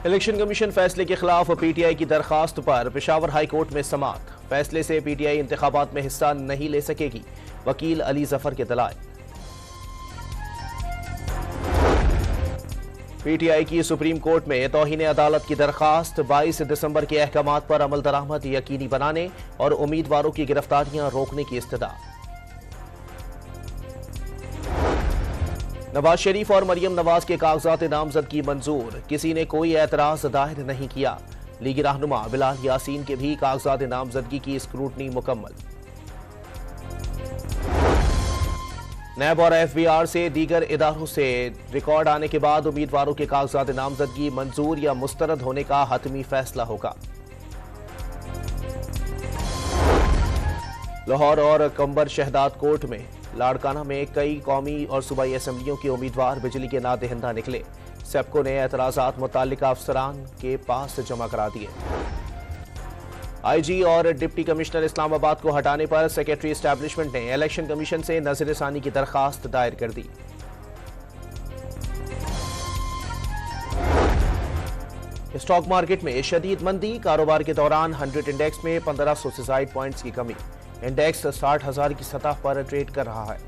Election commission फैसले के खिलाफ पीटीआई की दरखास्त पर पेशावर हाई कोर्ट में समाअत। फैसले से पीटीआई इंतखाबात में हिस्सा नहीं ले सकेगी, वकील अली जफर के दलाइल। पीटीआई की सुप्रीम कोर्ट में तौहीन अदालत की दरखास्त। 22 दिसंबर के अहकामात पर अमल दरामद यकीनी बनाने और उम्मीदवारों की गिरफ्तारियां रोकने की इस्तदा। नवाज शरीफ और मरियम नवाज के कागजात नामजदगी मंजूर, किसी ने कोई एतराज दायर नहीं किया। लीगी रहनुमा बिलाल यासीन के भी कागजात नामजदगी की स्क्रूटनी मुकम्मल। नैब और एफबीआर से दीगर इदारों से रिकॉर्ड आने के बाद उम्मीदवारों के कागजात नामजदगी मंजूर या मुस्तरद होने का हतमी फैसला होगा। लाहौर और कंबर शहदाद कोर्ट में लाड़काना में कई कौमी और सूबाई असम्बलियों के उम्मीदवार बिजली के नादहिंदा निकले। सेप्को ने एतराजात मुताल्लिका अफसरान के पास जमा करा दिए। आईजी और डिप्टी कमिश्नर इस्लामाबाद को हटाने पर सेक्रेटरी एस्टैब्लिशमेंट ने इलेक्शन कमीशन से नजरसानी की दरखास्त दायर कर दी। स्टॉक मार्केट में शदीद मंदी, कारोबार के दौरान 100 इंडेक्स में 1500 से ज्यादा पॉइंट्स की कमी। इंडेक्स 60,000 की सतह पर ट्रेड कर रहा है।